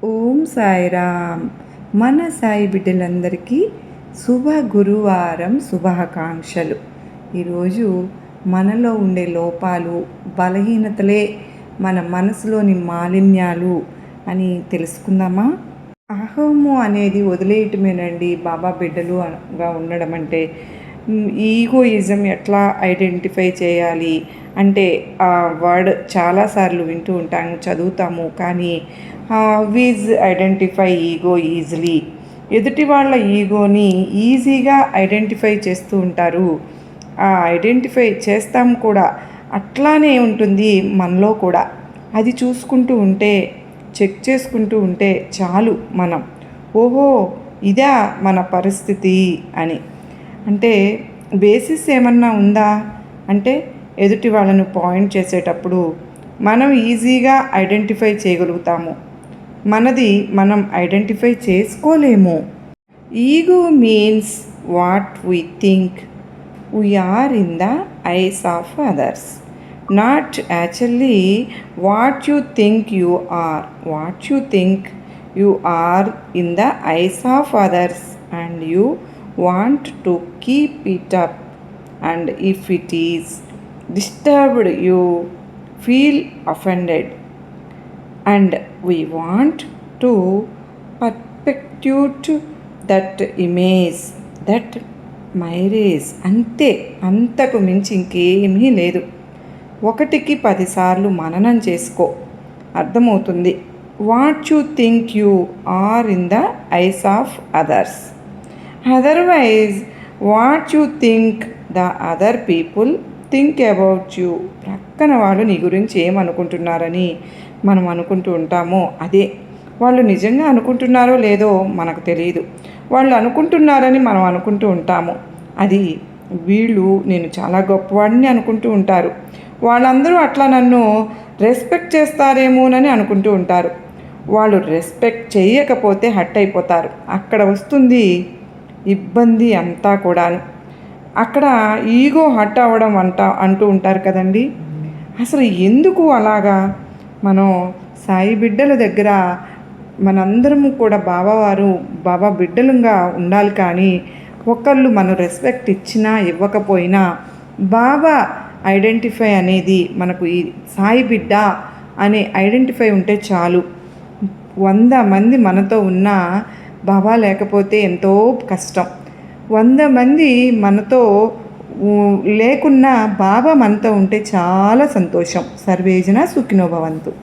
ఓం సాయిరామ్. మన సాయి బిడ్డలందరికీ శుభ గురువారం శుభాకాంక్షలు. ఈరోజు మనలో ఉండే లోపాలు, బలహీనతలే మన మనసులోని మాలిన్యాలు అని తెలుసుకుందామా? అహము అనేది వదిలేయటమేనండి బాబా బిడ్డలుగా ఉండడం అంటే. ఈగోయిజం ఎట్లా ఐడెంటిఫై చేయాలి అంటే ఆ వర్డ్ చాలాసార్లు వింటూ ఉంటాము, చదువుతాము. కానీ వీజ్ ఐడెంటిఫై ఈగో ఈజీలీ. ఎదుటి వాళ్ళ ఈగోని ఈజీగా ఐడెంటిఫై చేస్తూ ఉంటారు. ఐడెంటిఫై చేస్తాం కూడా, అట్లానే ఉంటుంది మనలో కూడా. అది చూసుకుంటూ ఉంటే, చెక్ చేసుకుంటూ ఉంటే చాలు మనం, ఓహో ఇదా మన పరిస్థితి అని. అంటే బేసిస్ ఏమన్నా ఉందా అంటే, ఎదుటి వాళ్ళను పాయింట్ చేసేటప్పుడు మనం ఈజీగా ఐడెంటిఫై చేయగలుగుతాము, మనది మనం ఐడెంటిఫై చేసుకోలేము. Ego means what we think we are in the eyes of others, not actually what you think you are. What you think you are in the eyes of others, and you want to keep it up, and if it is disturbed you feel offended, and we want to perpetuate that image, that మైరేజ్. అంతే, అంతకు మించి ఇంకేమీ లేదు. 1కి 10 సార్లు మననం చేసుకో, అర్థమవుతుంది. What you think you are in the eyes of others, otherwise what you think the other people think about you. ప్రక్కన వాళ్ళు నీ గురించి ఏమనుకుంటున్నారని మనం అనుకుంటూ ఉంటామో అదే. వాళ్ళు నిజంగా అనుకుంటున్నారో లేదో మనకు తెలియదు. వాళ్ళు అనుకుంటున్నారని మనం అనుకుంటూ ఉంటాము. అది వీళ్ళు నేను చాలా గొప్పవాడిని అనుకుంటూ ఉంటారు. వాళ్ళందరూ అట్లా నన్ను రెస్పెక్ట్ చేస్తారేమోనని అనుకుంటూ ఉంటారు. వాళ్ళు రెస్పెక్ట్ చేయకపోతే హర్ట్ అయిపోతారు. అక్కడ వస్తుంది ఇబ్బంది అంతా కూడాను. అక్కడ ఈగో హర్ట్ అవ్వడం అంటూ ఉంటారు కదండి. అసలు ఎందుకు అలాగా? మనం సాయి బిడ్డల దగ్గర మనందరము కూడా బాబా బిడ్డలుగా ఉండాలి. కానీ ఒకళ్ళు మనం రెస్పెక్ట్ ఇచ్చినా ఇవ్వకపోయినా బాబా ఐడెంటిఫై అనేది మనకు ఈ సాయి బిడ్డ అనే ఐడెంటిఫై ఉంటే చాలు. 100 మంది మనతో ఉన్నా బాబా లేకపోతే ఎంతో కష్టం. 100 మంది మనతో లేకున్నా బాబా మనతో ఉంటే చాలా సంతోషం. సర్వేజన సుఖినో భవంతు.